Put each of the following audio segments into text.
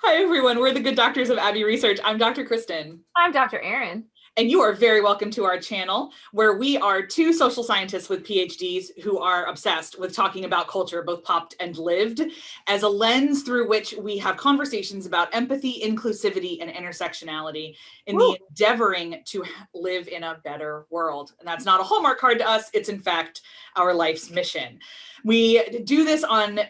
Hi, everyone. We're the Good Doctors of Abbey Research. I'm Dr. Kristen. I'm Dr. Erin. And you are very welcome to our channel, where we are two social scientists with PhDs who are obsessed with talking about culture, both popped and lived, as a lens through which we have conversations about empathy, inclusivity, and intersectionality in the endeavoring to live in a better world. And that's not a Hallmark card to us. It's, in fact, our life's mission. We do this on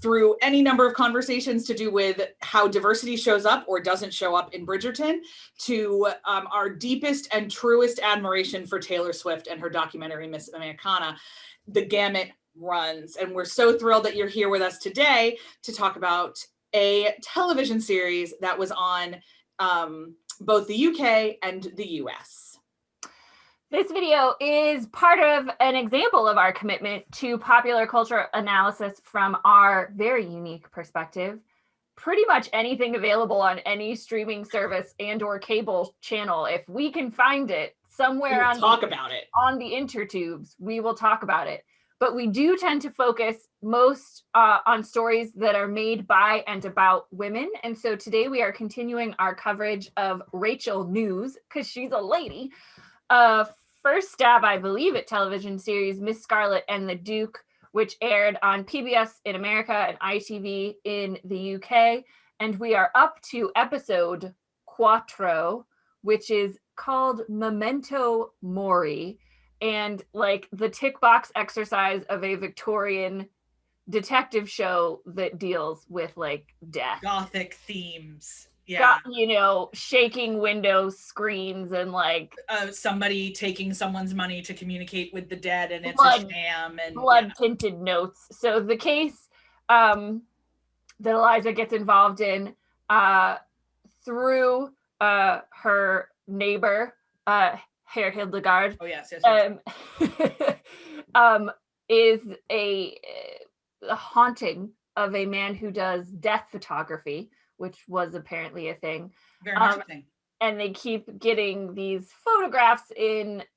through any number of conversations to do with how diversity shows up or doesn't show up in Bridgerton, to our deepest and truest admiration for Taylor Swift and her documentary, Miss Americana. The gamut runs. And we're so thrilled that you're here with us today to talk about a television series that was on both the UK and the US. This video is part of an example of our commitment to popular culture analysis from our very unique perspective. Pretty much anything available on any streaming service and or cable channel, if we can find it somewhere on the intertubes, we will talk about it. But we do tend to focus most on stories that are made by and about women. And so today we are continuing our coverage of Rachel News, because she's a lady. First stab, I believe, at television series Miss Scarlet and the Duke, which aired on PBS in America and ITV in the UK. And we are up to episode 4, which is called Memento Mori, and like the tick box exercise of a Victorian detective show that deals with like death. Gothic themes. Yeah. Shaking window screens and like somebody taking someone's money to communicate with the dead, and it's a sham, and blood tinted notes. So the case that Eliza gets involved in through her neighbor, Herr Hildegard. Oh yes. Is a haunting of a man who does death photography, which was apparently a thing. Very much a thing. And they keep getting these photographs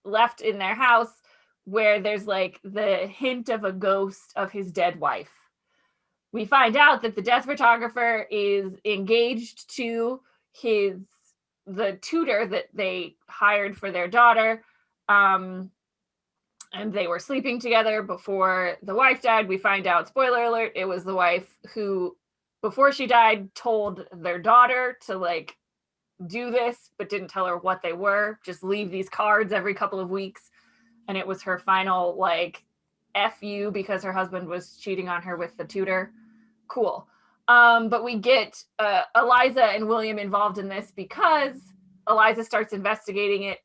left in their house where there's like the hint of a ghost of his dead wife. We find out that the death photographer is engaged to the tutor that they hired for their daughter. And they were sleeping together before the wife died. We find out, spoiler alert, it was the wife who, before she died, told their daughter to like do this, but didn't tell her what they were. Just leave these cards every couple of weeks. And it was her final like F you because her husband was cheating on her with the tutor. Cool. But we get Eliza and William involved in this because Eliza starts investigating it.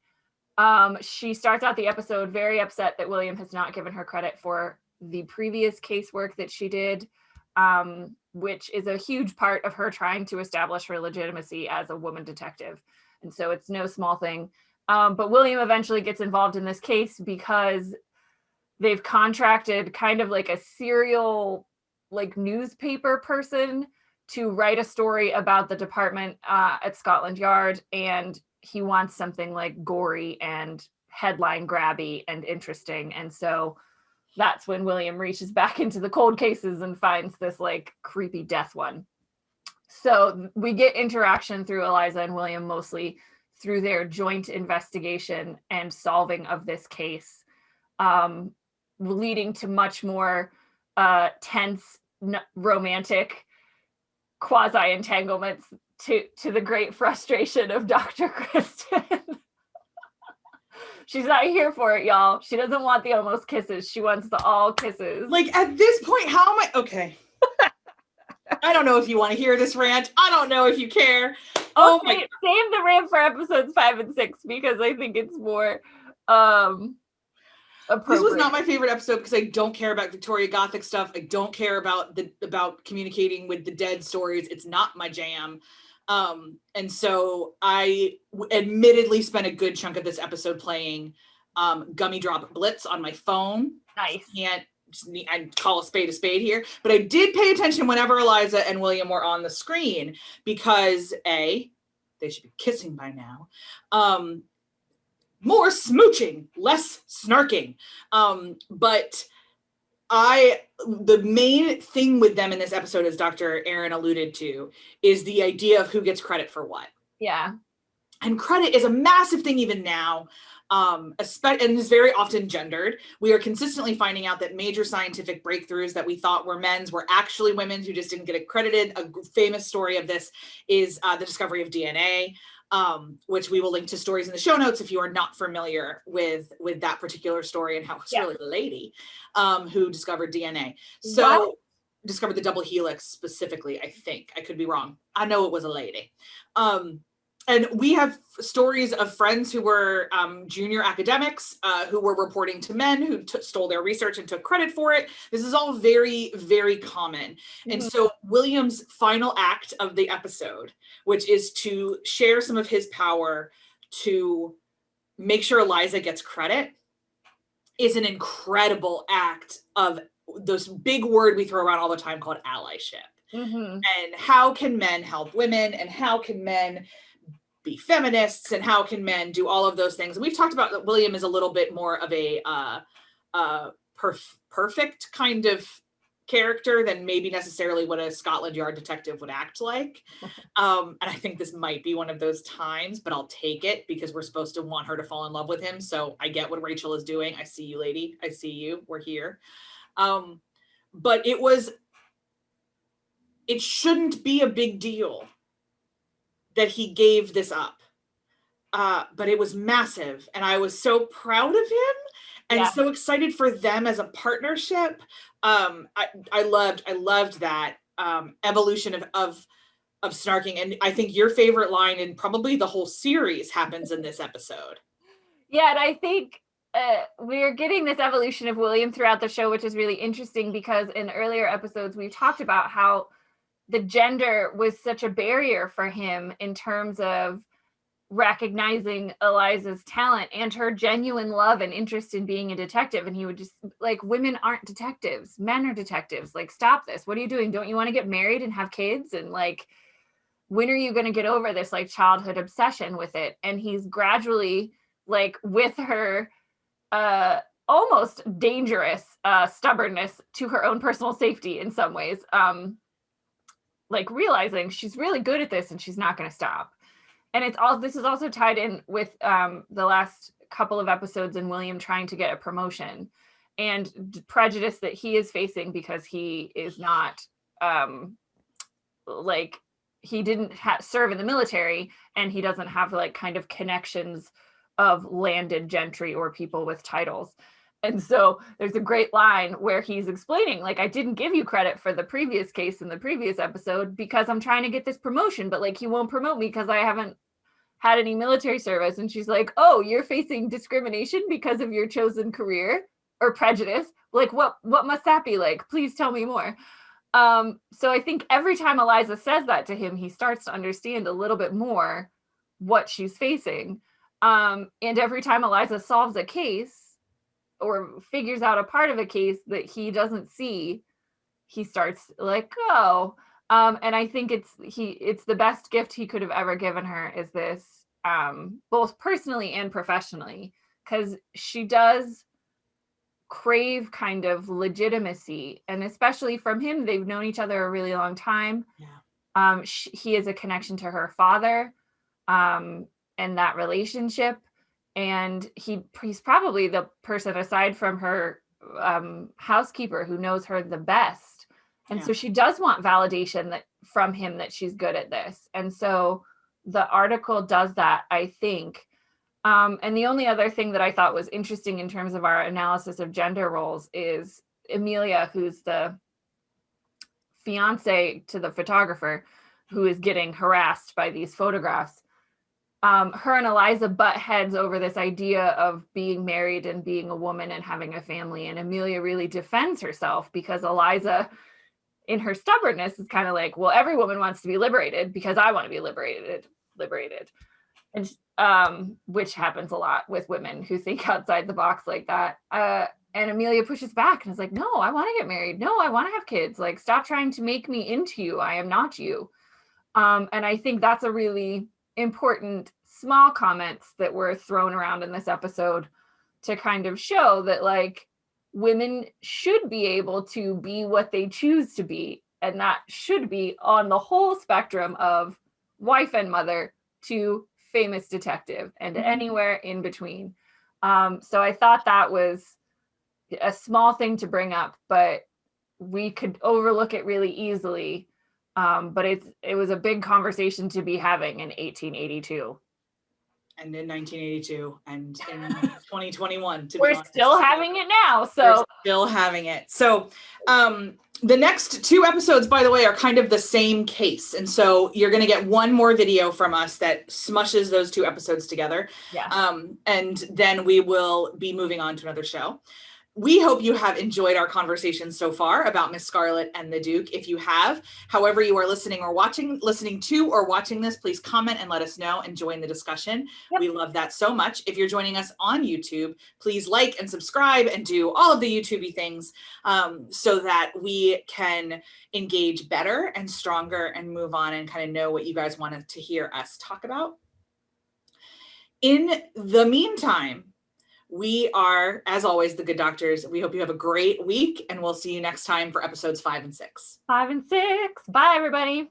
She starts out the episode very upset that William has not given her credit for the previous casework that she did, which is a huge part of her trying to establish her legitimacy as a woman detective. And so it's no small thing. But William eventually gets involved in this case because they've contracted kind of like a serial like newspaper person to write a story about the department at Scotland Yard, and he wants something like gory and headline grabby and interesting. And so that's when William reaches back into the cold cases and finds this like creepy death one. So we get interaction through Eliza and William, mostly through their joint investigation and solving of this case, leading to much more tense, romantic quasi-entanglements to the great frustration of Dr. Kristen. She's not here for it, y'all. She doesn't want the almost kisses. She wants the all kisses. Like, at this point, how am I? Okay. I don't know if you want to hear this rant. I don't know if you care. Oh, okay, save the rant for episodes 5 and 6 because I think it's more appropriate. This was not my favorite episode because I don't care about Victoria Gothic stuff. I don't care about communicating with the dead stories. It's not my jam. And so I admittedly spent a good chunk of this episode playing Gummy Drop Blitz on my phone. Nice. I'd call a spade here, but I did pay attention whenever Eliza and William were on the screen because they should be kissing by now. More smooching, less snarking. But The main thing with them in this episode, as Dr. Erin alluded to, is the idea of who gets credit for what. Yeah. And credit is a massive thing even now, and is very often gendered. We are consistently finding out that major scientific breakthroughs that we thought were men's were actually women's who just didn't get accredited. A famous story of this is the discovery of DNA, which we will link to stories in the show notes if you are not familiar with that particular story and how it's really the lady who discovered DNA. So discovered the double helix specifically, I think. I could be wrong. I know it was a lady. And we have stories of friends who were junior academics who were reporting to men who stole their research and took credit for it. This is all very, very common. Mm-hmm. And so William's final act of the episode, which is to share some of his power to make sure Eliza gets credit, is an incredible act of this big word we throw around all the time called allyship. Mm-hmm. And how can men help women, and how can men be feminists, and how can men do all of those things? And we've talked about that William is a little bit more of a perfect kind of character than maybe necessarily what a Scotland Yard detective would act like. And I think this might be one of those times, but I'll take it because we're supposed to want her to fall in love with him. So I get what Rachel is doing. I see you, lady. I see you. We're here. But it shouldn't be a big deal that he gave this up. But it was massive. And I was so proud of him and so excited for them as a partnership. I loved that evolution of snarking. And I think your favorite line in probably the whole series happens in this episode. Yeah, and I think we're getting this evolution of William throughout the show, which is really interesting because in earlier episodes, we've talked about how the gender was such a barrier for him in terms of recognizing Eliza's talent and her genuine love and interest in being a detective. And he would just like, women aren't detectives, men are detectives. Like, stop this. What are you doing? Don't you want to get married and have kids? And like, when are you going to get over this like childhood obsession with it? And he's gradually like with her almost dangerous stubbornness to her own personal safety in some ways, like realizing she's really good at this and she's not going to stop. And this is also tied in with the last couple of episodes in William trying to get a promotion and prejudice that he is facing because he is not like he didn't serve in the military and he doesn't have like kind of connections of landed gentry or people with titles. And so there's a great line where he's explaining, like, I didn't give you credit for the previous case in the previous episode because I'm trying to get this promotion, but like, he won't promote me because I haven't had any military service. And she's like, oh, you're facing discrimination because of your chosen career or prejudice. Like, what must that be like? Please tell me more. So I think every time Eliza says that to him, he starts to understand a little bit more what she's facing. And every time Eliza solves a case, or figures out a part of a case that he doesn't see, he starts like, oh, and I think it's the best gift he could have ever given her is this, both personally and professionally, because she does crave kind of legitimacy, and especially from him, they've known each other a really long time. Yeah. He has a connection to her father, and that relationship. And he's probably the person aside from her housekeeper who knows her the best. And so she does want validation from him that she's good at this. And so the article does that, I think. And the only other thing that I thought was interesting in terms of our analysis of gender roles is Amelia, who's the fiance to the photographer who is getting harassed by these photographs. Her and Eliza butt heads over this idea of being married and being a woman and having a family. And Amelia really defends herself because Eliza, in her stubbornness, is kind of like, well, every woman wants to be liberated because I want to be liberated. And which happens a lot with women who think outside the box like that. And Amelia pushes back and is like, no, I want to get married. No, I want to have kids. Like, stop trying to make me into you. I am not you. And I think that's a really important small comments that were thrown around in this episode to kind of show that, like, women should be able to be what they choose to be, and that should be on the whole spectrum of wife and mother to famous detective and anywhere in between. So I thought that was a small thing to bring up, but we could overlook it really easily. But it was a big conversation to be having in 1882. And in 1982 and in 2021, to be We're honest. still having it now. So we're still having it. So the next 2 episodes, by the way, are kind of the same case. And so you're going to get one more video from us that smushes those 2 episodes together. Yeah. And then we will be moving on to another show. We hope you have enjoyed our conversation so far about Miss Scarlet and the Duke. If you have, however you are listening to or watching this, please comment and let us know and join the discussion. Yep. We love that so much. If you're joining us on YouTube, please like and subscribe and do all of the YouTube-y things so that we can engage better and stronger and move on and kind of know what you guys wanted to hear us talk about. In the meantime, we are, as always, the Good Doctors. We hope you have a great week, and we'll see you next time for episodes 5 and 6. 5 and 6. Bye, everybody.